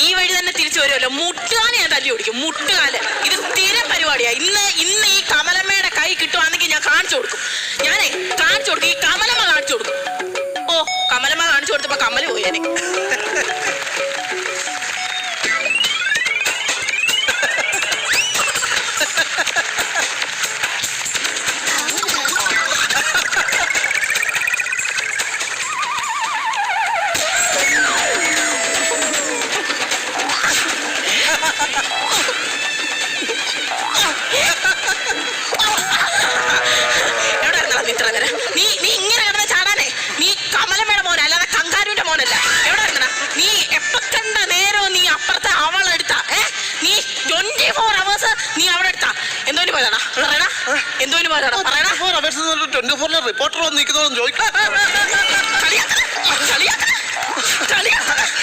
ഈ വഴി തന്നെ തിരിച്ചു വരുമല്ലോ. മുട്ടുകാല് ഞാൻ തല്ലി ഓടിക്കും. മുട്ടുകാല് ഇത് സ്ഥിരം പരിപാടിയാ. ഇന്ന് ഈ കമലമ്മയുടെ കൈ കിട്ടുവാണെങ്കിൽ ഞാൻ കാണിച്ചു കൊടുക്കും. ഞാനേ കാണിച്ചു കൊടുക്കും. ഈ കമലമ്മ കാണിച്ചു കൊടുക്കും. ഓ, കമലമ്മ കാണിച്ചു കൊടുത്തപ്പോ കമല് പോയി. എനിക്ക് റിപ്പോർട്ടർ വന്ന് നിൽക്കുന്നോളം ചോദിക്കും.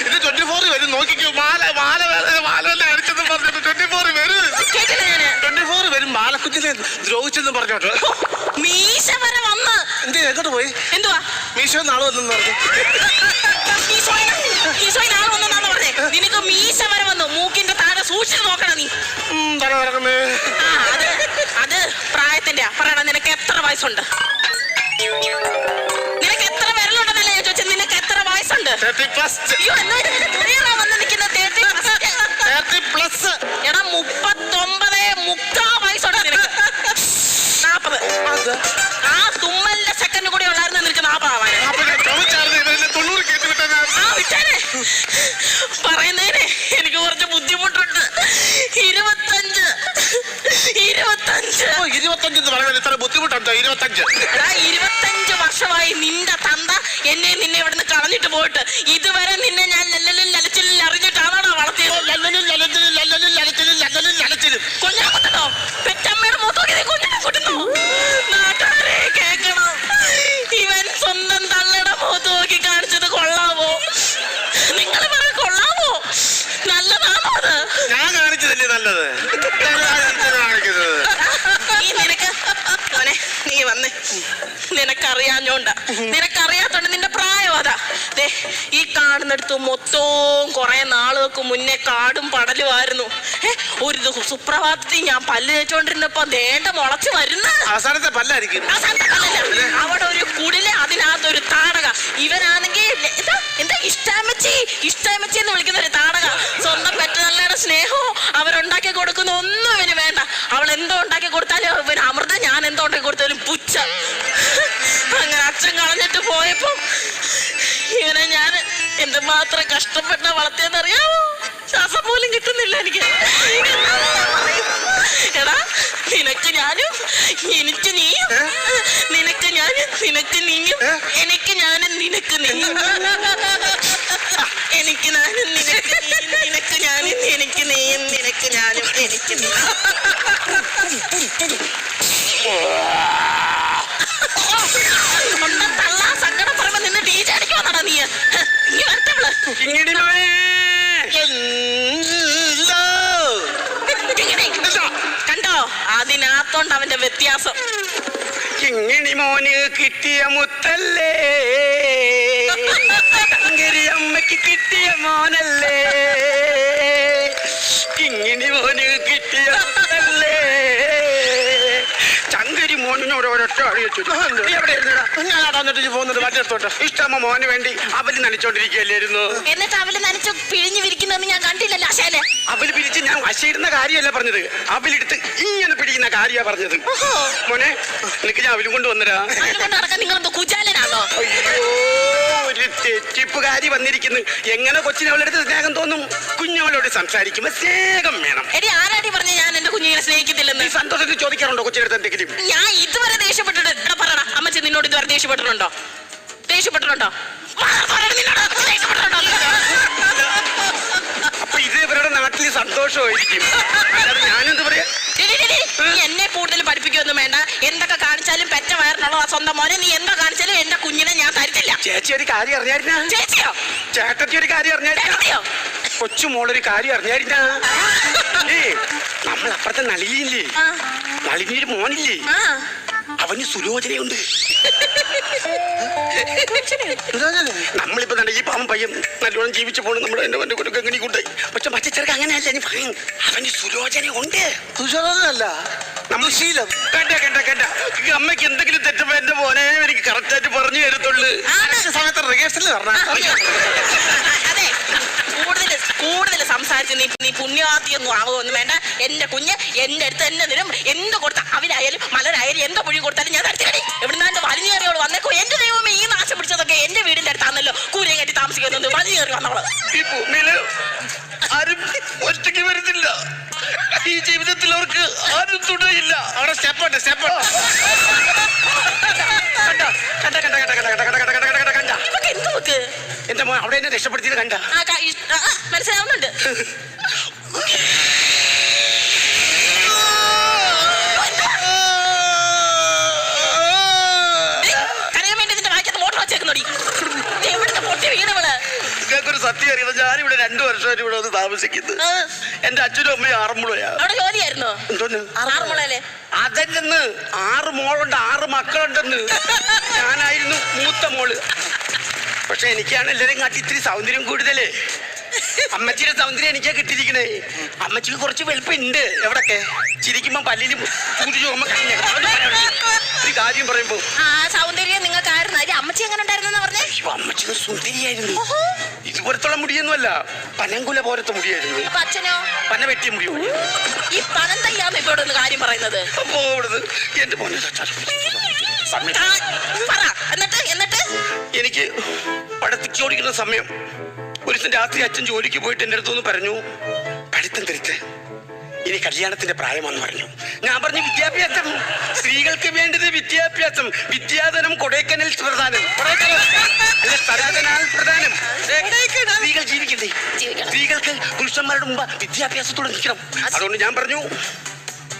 ഇത് 24 വരും. നോക്കിക്കോ, മാല അടിച്ചെന്ന് പറഞ്ഞിട്ട് 24 വരും. 24 വരും. മാലക്കുഞ്ഞിനെ ദ്രോഹിച്ചെന്ന് പറഞ്ഞോട്ടോ. മീശ വരെ വന്ന് എന്ത് എങ്ങോട്ട് പോയി? എന്തുവാ മീശോ നാളെ വന്നെന്ന് പറഞ്ഞു. നാളെ വന്നെന്നാന്ന് പറഞ്ഞേ. നിനക്ക് മീശ വരെ വന്നു. മൂക്കിന്റെ താഴെ സൂക്ഷിച്ച് നോക്കണം നീ. തല നടക്കുന്നേ. അത് പ്രായത്തിന്റെ പറയണ. നിനക്ക് എത്ര വയസ്സുണ്ട്? നിനക്ക് എത്ര വിരലുണ്ടെന്നല്ലേ ഞാൻ ചോദിച്ചത്. നിനക്ക് എത്ര വയസ്സുണ്ട്? 30+. അയ്യോ, എന്നാ വന്ന് നിൽക്കുന്നത് 30+. എടാ 39.3 വയസ്സുണ്ട് നിനക്ക്. 40. ആ തുമ്മലിന്റെ സെക്കൻഡ് കൂടി ഉള്ളായിരുന്നു നിനക്ക് 40 ആവാൻ. പറയുന്നേനെ എനിക്ക് കുറച്ച് ബുദ്ധിമുട്ടുണ്ട്. 25 ബുദ്ധിമുട്ടുണ്ടോ? 25 വർഷമായി നിന്റെ തന്ത നിന്നെ ഇവിടുന്ന് കളഞ്ഞിട്ട് പോയിട്ട് ഇതുവരെ നിന്നെ ഞാൻ ലലച്ചിൽ അറിഞ്ഞിട്ടാണോ വളർത്തിയത്? കൊഞ്ഞാ കുത്തണോ? പെറ്റമ്മയുടെ മൂത്തോക്കി കൊഞ്ഞിനെ കുട്ടുന്നു. നാട്ടുകാരെ കേക്കണം. ഇവൻ സ്വന്തം തള്ളയുടെ മൂത്ത് നോക്കി കാണിച്ചത് കൊള്ളാവോ? നിങ്ങൾ പറ, കൊള്ളാവോ? നല്ലതാണോ അത്? ഞാൻ കാണിച്ചതല്ലേ നല്ലത്. നീ വന്നേ. നിനക്കറിയാത്തോണ്ട് നിന്റെ പ്രായം അതാ. ഈ കാണുന്നിടത്ത് മൊത്തവും കുറെ നാളുകൾക്ക് മുന്നേ കാടും പടലുമായിരുന്നു. ഒരു സുപ്രഭാതത്തിൽ ഞാൻ പല്ല് തേച്ചോണ്ടിരുന്നപ്പോ ദേണ്ട മുളച്ചു വരുന്ന അവസാനത്തെ പല്ലായിരിക്കും. അവിടെ ഒരു കുടില്, അതിനകത്തൊരു താടക. ഇവനാണെങ്കിൽ എന്താ ഇഷ്ടാമച്ചി എന്ന് വിളിക്കുന്ന ഒരു താടക. സ്വന്തം പെറ്റതള്ളയുടെ സ്നേഹവും അവരുണ്ടാക്കി കൊടുക്കുന്ന ഒന്നും ഇവന് വേണ്ട. അവൾ എന്തോ ഉണ്ടാക്കി കൊടുത്താലും ഇവന് അമൃതം, ഞാൻ എന്തോ ഉണ്ടാക്കി കൊടുത്താലും പുച്ഛ. അങ്ങനെ അച്ഛൻ കളഞ്ഞിട്ട് പോയപ്പോ ഇവനെ ഞാൻ എന്തുമാത്രം കഷ്ടപ്പെട്ട വളർത്തിയെന്നറിയാമോ? ശ്വാസം പോലും കിട്ടുന്നില്ല എനിക്ക്. എടാ, നിനക്ക് ഞാനും എനിക്ക് നീയും, നിനക്ക് ഞാനും നിനക്ക് നീയും, എനിക്ക് ഞാനും നിനക്ക് നീയും, എനിക്ക് ഞാനും നിനക്ക് നീയും, നിനക്ക് ഞാനും എനിക്ക് നീയും, നിനക്ക് ഞാനും എനിക്ക് നീയും. തള്ളാ സങ്കടം പറയുമ്പോ നിന്ന് ടീച്ചർ അടിക്കുവാന്നാടാ നീ. ഇനി വരട്ടവള് കണ്ടോ? അതിനകത്തോണ്ട് അവന്റെ വ്യത്യാസം. കിങ്ങിണി മോന് കിട്ടിയ മുത്തല്ലേ, അമ്മയ്ക്ക് കിട്ടിയ മോനല്ലേ, കിങ്ങിണി മോന് കിട്ടിയ മുത്തല്ലേ. ചങ്കരി മോനിനോട് ഒരൊറ്റ അറിയിച്ചു. എവിടെ ഇരുന്നടാ? ഞാനാടാന്നിട്ട് പോകുന്നുണ്ട് മറ്റെടുത്തോട്ട്. ഇഷ്ടമ്മ മോന് വേണ്ടി അവല് നനച്ചോണ്ടിരിക്കുകയല്ലായിരുന്നു. എന്നിട്ട് അവല് നനച്ചു പിഴിഞ്ഞു വിരിക്കുന്നതെന്ന് ഞാൻ കണ്ടില്ലല്ലോ. അശാലെ അവല് പിരിച്ച് ഞാൻ വശയിടുന്ന കാര്യമല്ല പറഞ്ഞത്, അവലെടുത്ത് ഇങ്ങനെ പിടിക്കുന്ന കാര്യ പറഞ്ഞത്. മോനെ, നിനക്ക് ഞാൻ അവലും കൊണ്ട് വന്നരാ. നിങ്ങളെന്തോ കുചാലനാണോ? ഒരു തെറ്റിപ്പുകാരി വന്നിരിക്കുന്നു. എങ്ങനെ കൊച്ചിനെ അവളെടുത്ത് സ്നേഹം തോന്നും? കുഞ്ഞവളോട് സംസാരിക്കുമ്പോ സ്നേഹം വേണം. എടി, ആരാടി പറഞ്ഞ ഞാൻ എന്റെ കുഞ്ഞിനെ സ്നേഹിക്കത്തില്ലെന്ന്? സന്തോഷത്തിൽ ചോദിക്കാറുണ്ടോ കൊച്ചിനടുത്ത് എന്തെങ്കിലും? ഞാൻ ഇതുവരെ ദേഷ്യപ്പെട്ടിട്ട് പറയണ അമ്മച്ചി നിന്നോട് ഇതുവരെ ദേഷ്യപ്പെട്ടിട്ടുണ്ടോ? അപ്പൊ ഇത് ഇവരുടെ നാട്ടിൽ സന്തോഷമായിരിക്കും. ഞാനെന്ത് പറയാ? എന്നെ കൂടുതൽ പഠിപ്പിക്കൊന്നും വേണ്ട. എന്തൊക്കെ കാണിച്ചാലും പെറ്റ വയറിനുള്ളതാ സ്വന്തം മോനെ. നീ എന്താ കാണിച്ചാലും എന്റെ കുഞ്ഞിനെ ഞാൻ തരത്തില്ല. ചേച്ചി ഒരു കാര്യം അറിഞ്ഞായിരുന്ന? ചേച്ചിയോ? ചേട്ടത്തി ഒരു കാര്യം അറിഞ്ഞായിരുന്നോ? കൊച്ചുമോളൊരു കാര്യം അറിഞ്ഞായിരുന്ന? നമ്മൾ അപ്പുറത്തെ നളിനിയില്ലേ, നളിനിയൊരു മോനില്ലേ, അവന് സുലോചനയുണ്ട്. സുലോചന? നമ്മളിപ്പോ തന്നെ ഈ പാവം പയ്യൻ നല്ലോണം ജീവിച്ചു പോകണം. നമ്മുടെ എന്റെ കൊടുക്ക എങ്ങനെ കൂട്ടായി. പക്ഷെ മറ്റച്ചെറുക്ക് അങ്ങനെയല്ല. അവന് സുലോചനയുണ്ട്. സുലോചനല്ല, നമ്മൾ ശീലം. കണ്ട ഈ അമ്മയ്ക്ക് എന്തെങ്കിലും തെറ്റുമ്പോ എന്റെ മോനെ എനിക്ക് കറക്റ്റായിട്ട് പറഞ്ഞു തരത്തുള്ളു. സമയത്ത് റിഹേഴ്സൽ അതെ, കൂടുതൽ സംസാരിച്ച് നീ പുണ്യവാദിയൊന്നും ആവുമൊന്നും വേണ്ട. എന്റെ കുഞ്ഞ് എന്റെ അടുത്ത് തന്നെ നിന്നും എന്ത് കൊടുത്ത അവിലായാലും മലരായാലും എന്തോ പുഴി കൊടുത്താലും ഞാൻ തരത്തിലടി. എവിടുന്നാണ്ട് വലിഞ്ഞു കയറിയോളൂ വന്നേക്കോ. എന്റെ ദൈവമേ, ഈ നാശം പിടിച്ചതൊക്കെ എന്റെ വീടിന്റെ അടുത്താണല്ലോ. കൂരയും കെട്ടി താമസിക്കുന്നത് വലിഞ്ഞു കയറി വന്നവള്. ഈ ഭൂമിയില് ആരും ഒറ്റയ്ക്ക് വരുന്നില്ല. ഈ ജീവിതത്തിൽ അവർക്ക് ആരും തുണയില്ല. അവിടെ സ്റ്റെപ്പുണ്ട്, സ്റ്റെപ്പ്. ഇതൊക്കെ എന്ത് നോക്ക്. എന്റെ മോൻ അവിടെ എന്നെ രക്ഷപ്പെടുത്തിയത് കണ്ട. മനസ്സിലാവുന്നുണ്ട്. കരയാൻ വേണ്ടി ഇതിന്റെ വായിക്കത്ത് മോട്ടർ വെച്ചേക്കുന്നോടി. എവിടുത്തെ പൊട്ടി വീണവള്. നിങ്ങൾക്കൊരു സത്യം അറിയാം. ഞാനിവിടെ 2 വർഷമായിട്ട് ഇവിടെ വന്ന് താമസിക്കുന്നു. എന്റെ അച്ഛനും അമ്മയും ആറന്മുളയാ. അവിടെ ജോലിയായിരുന്നോ? എന്തോന്ന് ആറന്മുളയിലെ? അതല്ലെന്ന്. 6 മോളുണ്ട്, 6 മക്കളുണ്ടെന്ന്. ഞാനായിരുന്നു മൂത്ത മോള്. പക്ഷെ എനിക്കാണ് എല്ലാരും കാട്ടി ഇത്തിരി സൗന്ദര്യം കൂടുതല്. അമ്മച്ചിയുടെ സൗന്ദര്യം എനിക്കാ കിട്ടിയിരിക്കണേ. അമ്മച്ചിക്ക് കുറച്ച് വെളുപ്പുണ്ട്. എവിടൊക്കെ ചിരിക്കുമ്പോ പല്ലിലും ഒരു കാര്യം പറയുമ്പോ സൗന്ദര്യം നിങ്ങൾക്കായിരുന്നു. അമ്മച്ചി എങ്ങനെ ഉണ്ടായിരുന്നു പറഞ്ഞേ? അമ്മച്ചി ഒരു സുന്ദരിയായിരുന്നു. ഇതുപോലത്തുള്ള മുടിയൊന്നുമല്ല, പനങ്കുല പോലത്തെ മുടിയായിരുന്നു. അപ്പൊ അച്ഛനോ? പന വെട്ടിയ മുടി. ഈ പനം തയ്യാന്ന് ഇപ്പൊ ഇവിടെ കാര്യം പറയുന്നത്. അപ്പോ ഇവിടുന്ന് എന്റെ മോനെ എന്നിട്ട് എനിക്ക് പഠിത്തക്ക് ഓടിക്കുന്ന സമയം ഒരു ദിവസം രാത്രി അച്ഛൻ ജോലിക്ക് പോയിട്ട് എൻ്റെ അടുത്തൊന്ന് പറഞ്ഞു, പഠിത്തം തിരിച്ച് ഇനി കല്യാണത്തിന്റെ പ്രായമാണെന്ന് പറഞ്ഞു. ഞാൻ പറഞ്ഞു വിദ്യാഭ്യാസം, സ്ത്രീകൾക്ക് വേണ്ടത് വിദ്യാഭ്യാസം. വിദ്യാധനം കൊടൈക്കനൽ പ്രധാനം. പ്രധാനം സ്ത്രീകൾ ജീവിക്കണ്ടേ? സ്ത്രീകൾക്ക് പുരുഷന്മാരുടെ മുമ്പ് വിദ്യാഭ്യാസത്തോടെ നിൽക്കണം. അതുകൊണ്ട് ഞാൻ പറഞ്ഞു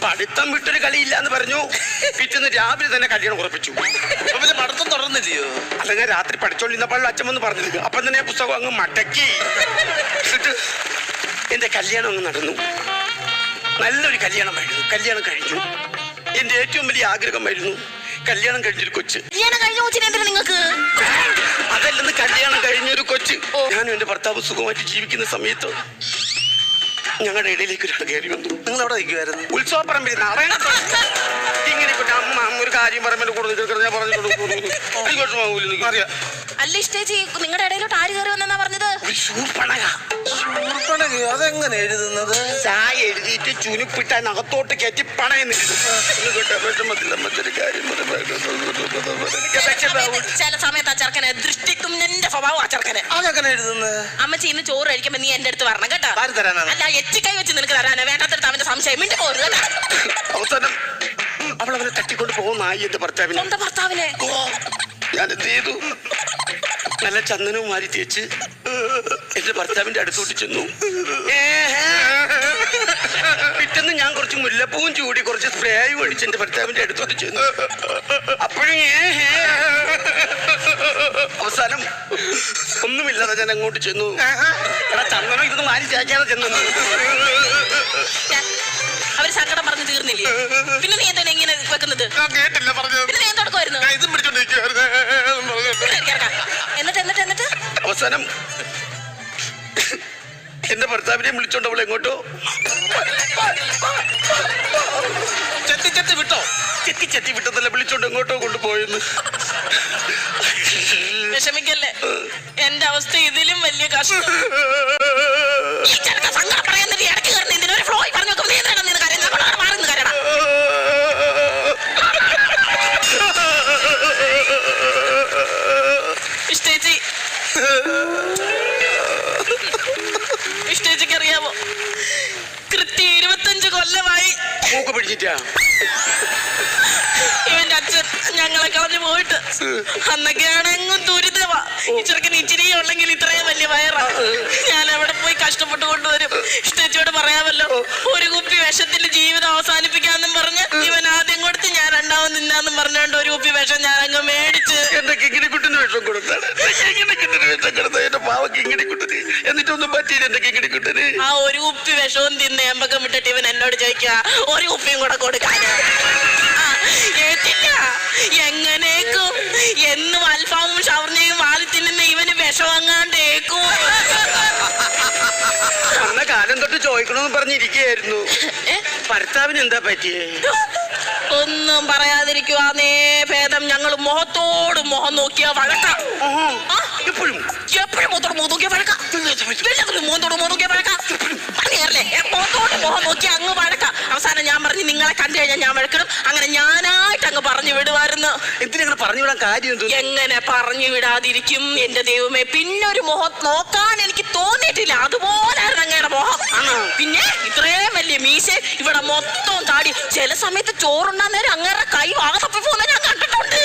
പഠിത്തം വിട്ടൊരു കളിയില്ല എന്ന് പറഞ്ഞു. പിറ്റേന്ന് രാവിലെ തന്നെ കല്യാണം ഉറപ്പിച്ചു. പിന്നെ പഠിത്തം തുടർന്നില്ലയോ? അല്ല, ഞാൻ രാത്രി പഠിച്ചോണ്ടിരുന്നപ്പോഴും അച്ഛൻ വന്ന് പറഞ്ഞത്. അപ്പം തന്നെ പുസ്തകം അങ്ങ് മടക്കി. എന്നിട്ട് എന്റെ കല്യാണം അങ്ങ് നടന്നു. നല്ലൊരു കല്യാണമായിരുന്നു. കല്യാണം കഴിഞ്ഞു. എന്റെ ഏറ്റവും വലിയ ആഗ്രഹമായിരുന്നു കല്യാണം കഴിഞ്ഞൊരു കൊച്ച്. നിങ്ങൾക്ക് അതല്ലെന്ന്, കല്യാണം കഴിഞ്ഞൊരു കൊച്ച്. ഞാനും എന്റെ ഭർത്താവ് സുഖമായിട്ട് ജീവിക്കുന്ന സമയത്ത് ഞങ്ങളുടെ ഇടയിലേക്ക് ഒരാൾ കയറി വന്നു. നിങ്ങൾ അവിടെ നിൽക്കുമായിരുന്നു? ഉത്സവപ്പറമ്പിൽ ഇങ്ങനെ അമ്മ ഒരു കാര്യം പറയുമ്പോൾ കൂടുതൽ ഞാൻ പറഞ്ഞു അറിയാം. അല്ല ഇഷ്ടേച്ചി, നിങ്ങളുടെ ഇടയിലോട്ട് ആര് കയറി വന്നാ പറഞ്ഞത്? അതെങ്ങനെ എഴുതുന്നത്? ചായ എഴുതിയിട്ട് ചുനുപ്പിട്ട അകത്തോട്ട് കയറ്റി പണയുന്നില്ല. ചില സമയത്ത് ആ ചെറുക്കനെ ദൃഷ്ടിക്കും എന്റെ സ്വഭാവം. ആ ചെറുക്കനെ അതെങ്ങനെ എഴുതുന്നത്? അമ്മച്ചി ഇന്ന് ചോറ് കഴിക്കുമ്പോ നീ എന്റെ അടുത്ത് വരണം കേട്ടോ. തരാനാണ്? അല്ല, എച്ചിക്കൈ വെച്ച് നിനക്ക് തരാനാ. വേണ്ടാത്തടുത്ത് അവന്റെ സംശയം മിണ്ടി പോരുത് കേട്ടോ. അവസാനം അവളവനെ തട്ടിക്കൊണ്ട് പോകുന്നായി എന്റെ ഭർത്താവിനെ. സ്വന്തം ഭർത്താവിനെ ഞാൻ എന്ത് ചെയ്തു? നല്ല ചന്ദനവും മാറി തേച്ച് എന്റെ ഭർത്താവിന്റെ അടുത്തോട്ട് ചെന്നു. പിറ്റേന്ന് ഞാൻ കുറച്ച് മുല്ലപ്പൂവും ചൂടി കുറച്ച് സ്പ്രേയും അടിച്ച് എന്റെ ഭർത്താവിന്റെ അടുത്തോട്ട് ചെന്നു. അപ്പോഴും അവസാനം ഒന്നുമില്ലാതെ ഞാൻ അങ്ങോട്ട് ചെന്നു. എടാ ചന്ദനം ഇതൊന്ന് മാറി തേക്കാതെ ചെന്നു. അവര് സങ്കടം പറഞ്ഞു തീർന്നില്ലേ? പിന്നെ നീ എന്താണ് ഇങ്ങനെ വെക്കുന്നത്? ഞാൻ കേട്ടില്ല പറഞ്ഞത്. പിന്നെ നീ എന്തെടുക്കുമായിരുന്നു? ഇതും പിടിച്ചോണ്ടിരിക്കുവായിരുന്നു. എന്നിട്ട് അവസാനം എന്റെ ഭർത്താവിനെ വിളിച്ചോണ്ട് അവൾ എങ്ങോട്ടോ ചെത്തി വിട്ടോ? ചെത്തി വിട്ടതല്ല, വിളിച്ചോണ്ട് എങ്ങോട്ടോ കൊണ്ടുപോയെന്ന്. വിഷമിക്കല്ലേ, എന്റെ അവസ്ഥ ഇതിലും വലിയ കഷ്ടം. സങ്കടം പറയാൻ ഇടയ്ക്ക് കയറുന്ന ഇതിനൊരു ഫ്ലോയി പറഞ്ഞു വെക്കുമ്പോൾ നീ എന്താണ് നിന്ന് കരയുന്നത്? മാറുന്നു കരടാ. ഇഷ്ടേച്ചിക്ക് അറിയാമോ, കൃത്യം 25 കൊല്ലമായി മൂക്ക് പിടിച്ചിട്ടാ ഇവന്റെ അച്ഛൻ ഞങ്ങളെ കളഞ്ഞു പോയിട്ട്. അന്നൊക്കെയാണ് എങ്ങും ദുരിതമാ. ഈ ചെറുക്കന് ഇച്ചിരി ഉള്ളെങ്കിൽ ഇത്രയും വലിയ വയറാ. ഞാൻ അവിടെ പോയി കഷ്ടപ്പെട്ട് കൊണ്ടുവരും. ഇഷ്ടേച്ചിയോട് പറയാമല്ലോ, ഒരു കുപ്പി വിഷത്തിൽ ജീവിതം അവസാനിപ്പിക്കാന്നും പറഞ്ഞ് ഇവൻ ആദ്യം കൊടുത്ത് ഞാൻ രണ്ടാമത് നിന്നാന്നും പറഞ്ഞോണ്ട് ഒരു കുപ്പി വിഷം ഞാൻ അങ്ങ് മേടിച്ച് എന്റെ കിങ്ങിണിക്കുട്ടിന് വിഷം കൊടുത്താണ്. വിഷം കൊടുത്ത എന്റെ പാവക്ക് കിങ്ങിണിക്കുട്ടിന് എന്നിട്ടൊന്നും പറ്റിയില്ല എന്റെ കിങ്ങിണിക്കുട്ടിന്. ആ ഒരു കുപ്പി വിഷവും തിന്ന് എമ്പക്കം വിട്ടിട്ട് ഇവൻ എന്നോട് ചോദിക്കുക ഒരു കുപ്പിയും കൂടെ കൊടുക്കാൻ. പറ്റില്ല. എങ്ങനേക്കും എന്നും അൽഫാമും ഷവർമ്മയും വാലി തിന്നുന്ന ഇവന് വിഷമങ്ങാണ്ടേക്കും. അന്ന കാലം തൊട്ട് ചോദിക്കണമെന്ന് പറഞ്ഞിരിക്കുകയായിരുന്നു. ഭർത്താവിന് എന്താ പറ്റിയേ? ഒന്നും പറയാതിരിക്കുവാന്നേ ഭേദം. ഞങ്ങൾ മുഖത്തോട് മുഖം നോക്കിയാ വഴക്കാം. എപ്പോഴും എപ്പോഴും മുഖത്തോട് മുഖം നോക്കിയാ വഴക്കാം. എല്ലാവരും മുഖത്തോട് മുഖം നോക്കിയാ വഴക്കാം. പറഞ്ഞേ മുഖത്തോട് മുഖം നോക്കി അങ്ങ് വഴക്കാം. അവസാനം ഞാൻ പറഞ്ഞു നിങ്ങളെ കണ്ടു കഴിഞ്ഞാൽ ഞാൻ വഴക്കിടും. അങ്ങനെ ഞാനായിട്ട് അങ്ങ് പറഞ്ഞു വിടുമായിരുന്നു. എന്തിനങ്ങനെ പറഞ്ഞു വിടാൻ കാര്യം എന്തോ? എങ്ങനെ പറഞ്ഞു വിടാതിരിക്കും എന്റെ ദൈവമേ. പിന്നൊരു മുഖം നോക്കാൻ എനിക്ക് തോന്നിയിട്ടില്ല. അതുപോലായിരുന്നു അങ്ങയുടെ മുഖം. പിന്നെ ഇത്രയും വലിയ മീശ, ഇവിടെ മൊത്തം താടി. ചില സമയത്ത് ചോറുണ്ണാൻ നേരം അങ്ങേറെ കൈ വാങ്ങ തപ്പി പോകുന്ന ഞാൻ കണ്ടിട്ടുണ്ട്.